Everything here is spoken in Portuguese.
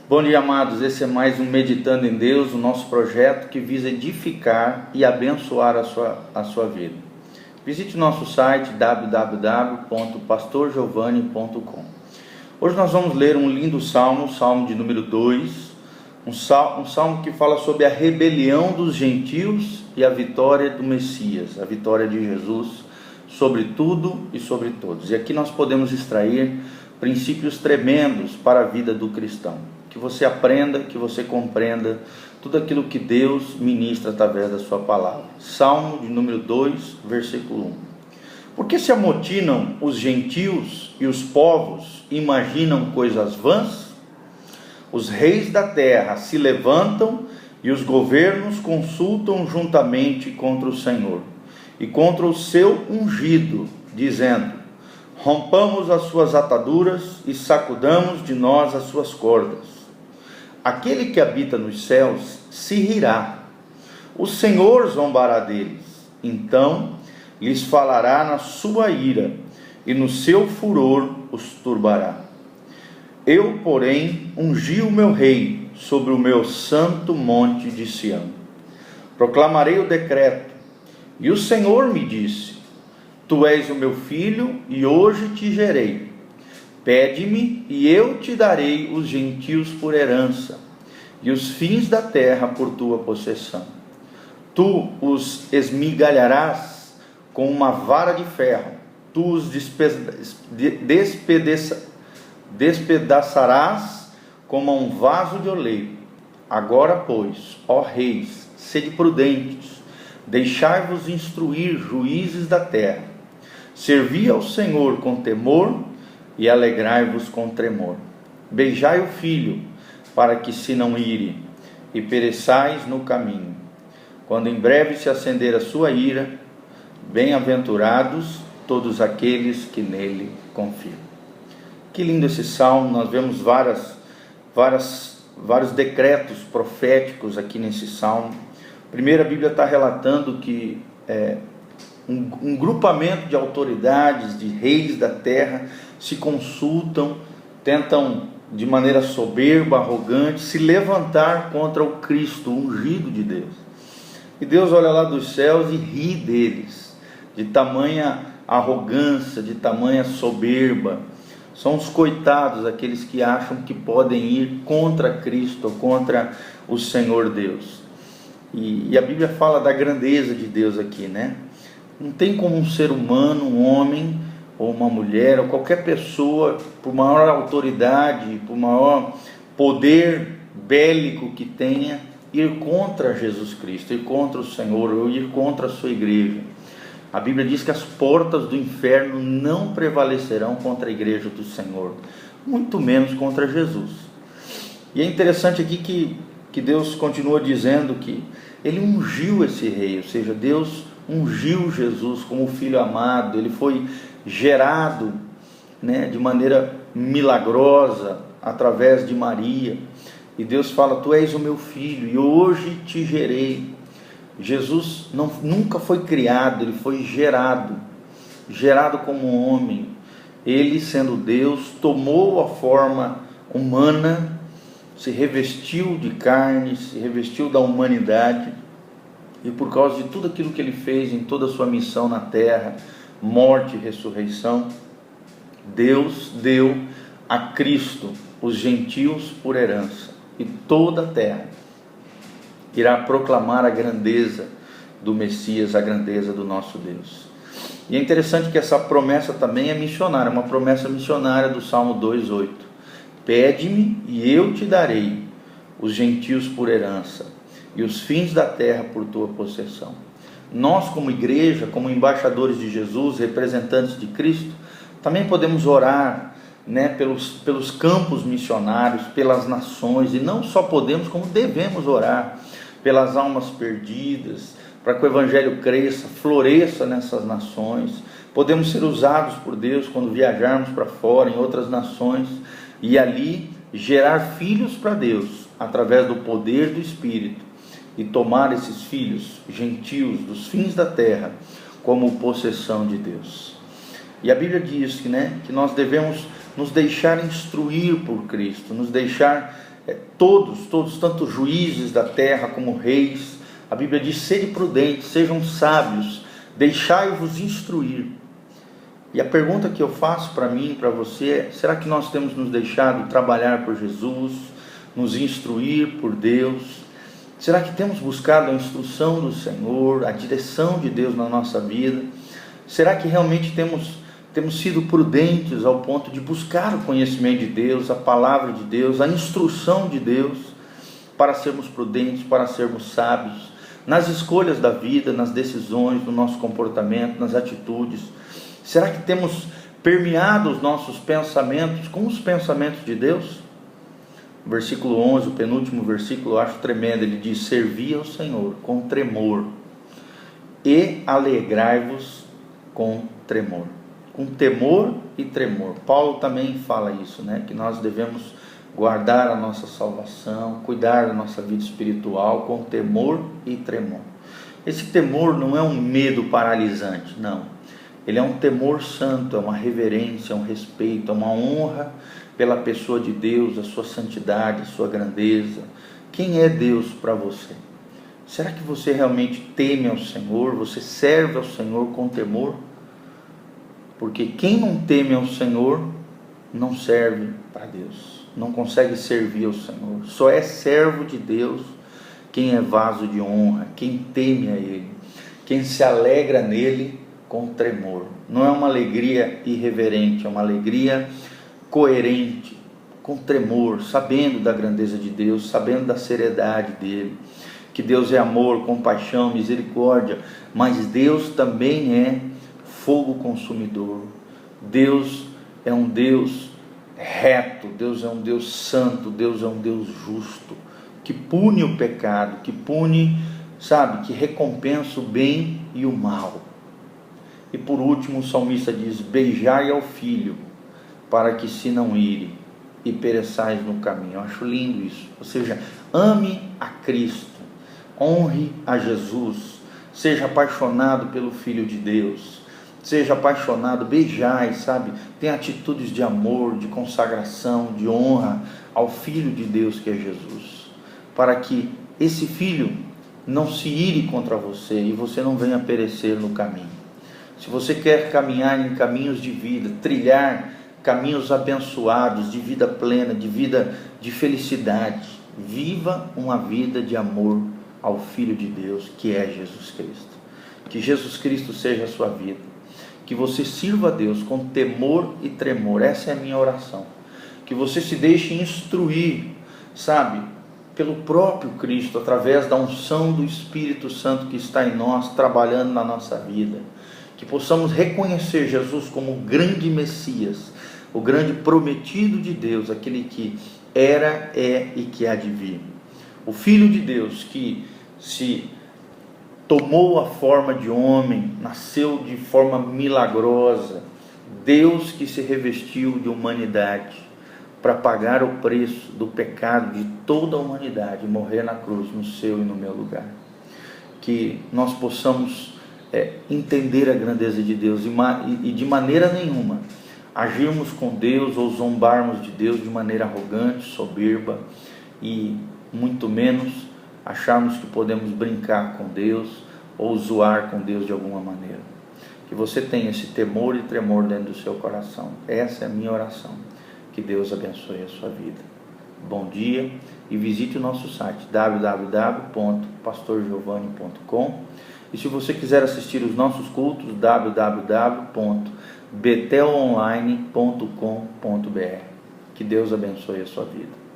Bom dia, amados. Esse é mais um Meditando em Deus, o nosso projeto que visa edificar e abençoar a sua vida. Visite o nosso site www.pastorgiovanni.com. Hoje nós vamos ler um lindo salmo, o salmo de número 2, um salmo que fala sobre a rebelião dos gentios e a vitória do Messias, a vitória de Jesus sobre tudo e sobre todos. E aqui nós podemos extrair princípios tremendos para a vida do cristão. Que você aprenda, que você compreenda tudo aquilo que Deus ministra através da sua palavra. Salmo de número 2, versículo 1. Por que se amotinam os gentios e os povos imaginam coisas vãs? Os reis da terra se levantam e os governos consultam juntamente contra o Senhor e contra o seu ungido, dizendo: rompamos as suas ataduras e sacudamos de nós as suas cordas. Aquele que habita nos céus se rirá, o Senhor zombará deles, então lhes falará na sua ira, e no seu furor os turbará. Eu, porém, ungi o meu rei sobre o meu santo monte de Sião. Proclamarei o decreto, e o Senhor me disse: tu és o meu filho, e hoje te gerei. Pede-me, e eu te darei os gentios por herança, e os fins da terra por tua possessão. Tu os esmigalharás com uma vara de ferro, tu os despedaçarás como um vaso de oleiro. Agora, pois, ó reis, sede prudentes, deixai-vos instruir, juízes da terra. Servi ao Senhor com temor e alegrai-vos com tremor. Beijai o filho, para que se não ire, e pereçais no caminho. Quando em breve se acender a sua ira, bem-aventurados todos aqueles que nele confiam. Que lindo esse salmo. Nós vemos vários decretos proféticos aqui nesse salmo. Primeiro, a Bíblia está relatando que um grupamento de autoridades, de reis da terra, se consultam, tentam de maneira soberba, arrogante, se levantar contra o Cristo, o ungido de Deus. E Deus olha lá dos céus e ri deles, de tamanha arrogância, de tamanha soberba. São os coitados, aqueles que acham que podem ir contra Cristo, contra o Senhor Deus. E a Bíblia fala da grandeza de Deus aqui, né? Não tem como um ser humano, um homem ou uma mulher, ou qualquer pessoa, por maior autoridade, por maior poder bélico que tenha, ir contra Jesus Cristo, ir contra o Senhor, ou ir contra a sua igreja. A Bíblia diz que as portas do inferno não prevalecerão contra a igreja do Senhor, muito menos contra Jesus. E é interessante aqui que Deus continua dizendo que Ele ungiu esse rei, ou seja, Deus ungiu Jesus como filho amado. Ele foi gerado, de maneira milagrosa através de Maria, e Deus fala: tu és o meu filho e hoje te gerei. Jesus nunca foi criado, ele foi gerado como um homem. Ele, sendo Deus, tomou a forma humana, se revestiu de carne, se revestiu da humanidade, e por causa de tudo aquilo que ele fez em toda a sua missão na terra, morte e ressurreição, Deus deu a Cristo os gentios por herança, e toda a terra irá proclamar a grandeza do Messias, a grandeza do nosso Deus. E é interessante que essa promessa também é missionária, uma promessa missionária do Salmo 2:8. Pede-me e eu te darei os gentios por herança, e os fins da terra por tua possessão. Nós, como igreja, como embaixadores de Jesus, representantes de Cristo, também podemos orar, pelos campos missionários, pelas nações, e não só podemos, como devemos orar pelas almas perdidas, para que o Evangelho cresça, floresça nessas nações. Podemos ser usados por Deus quando viajarmos para fora, em outras nações, e ali gerar filhos para Deus, através do poder do Espírito, e tomar esses filhos gentios dos fins da terra como possessão de Deus. E a Bíblia diz que nós devemos nos deixar instruir por Cristo, nos deixar todos, tanto juízes da terra como reis, a Bíblia diz: sede prudentes, sejam sábios, deixai-vos instruir. E a pergunta que eu faço para mim e para você é: será que nós temos nos deixado trabalhar por Jesus, nos instruir por Deus? Será que temos buscado a instrução do Senhor, a direção de Deus na nossa vida? Será que realmente temos sido prudentes ao ponto de buscar o conhecimento de Deus, a palavra de Deus, a instrução de Deus, para sermos prudentes, para sermos sábios, nas escolhas da vida, nas decisões, no nosso comportamento, nas atitudes? Será que temos permeado os nossos pensamentos com os pensamentos de Deus? O versículo 11, o penúltimo versículo, eu acho tremendo. Ele diz: servi ao Senhor com tremor e alegrai-vos com tremor. Com temor e tremor. Paulo também fala isso, né? Que nós devemos guardar a nossa salvação, cuidar da nossa vida espiritual com temor e tremor. Esse temor não é um medo paralisante, não. Ele é um temor santo, é uma reverência, é um respeito, é uma honra pela pessoa de Deus, a sua santidade, a sua grandeza. Quem é Deus para você? Será que você realmente teme ao Senhor? Você serve ao Senhor com temor? Porque quem não teme ao Senhor não serve para Deus, não consegue servir ao Senhor. Só é servo de Deus quem é vaso de honra, quem teme a Ele, quem se alegra nele com tremor. Não é uma alegria irreverente, é uma alegria coerente, com tremor, sabendo da grandeza de Deus, sabendo da seriedade dele, que Deus é amor, compaixão, misericórdia, mas Deus também é fogo consumidor. Deus é um Deus reto, Deus é um Deus santo, Deus é um Deus justo, que pune o pecado, que pune, que recompensa o bem e o mal. E por último o salmista diz: beijai ao filho, para que se não ire e pereçais no caminho. Eu acho lindo isso. Ou seja, ame a Cristo, honre a Jesus, seja apaixonado pelo Filho de Deus, seja apaixonado, beijai, tem atitudes de amor, de consagração, de honra ao Filho de Deus que é Jesus, para que esse Filho não se ire contra você e você não venha perecer no caminho. Se você quer caminhar em caminhos de vida, trilhar caminhos abençoados, de vida plena, de vida de felicidade, viva uma vida de amor ao Filho de Deus, que é Jesus Cristo. Que Jesus Cristo seja a sua vida, que você sirva a Deus com temor e tremor. Essa é a minha oração. Que você se deixe instruir, pelo próprio Cristo, através da unção do Espírito Santo que está em nós, trabalhando na nossa vida. Que possamos reconhecer Jesus como o grande Messias, o grande prometido de Deus, aquele que era, é e que há de vir. O Filho de Deus que se tomou a forma de homem, nasceu de forma milagrosa, Deus que se revestiu de humanidade para pagar o preço do pecado de toda a humanidade, morrer na cruz no seu e no meu lugar. Que nós possamos entender a grandeza de Deus e de maneira nenhuma agirmos com Deus ou zombarmos de Deus de maneira arrogante, soberba, e muito menos acharmos que podemos brincar com Deus ou zoar com Deus de alguma maneira. Que você tenha esse temor e tremor dentro do seu coração. Essa é a minha oração. Que Deus abençoe a sua vida. Bom dia, e visite o nosso site www.pastorgiovanni.com, e se você quiser assistir os nossos cultos, www.betelonline.com.br. Que Deus abençoe a sua vida.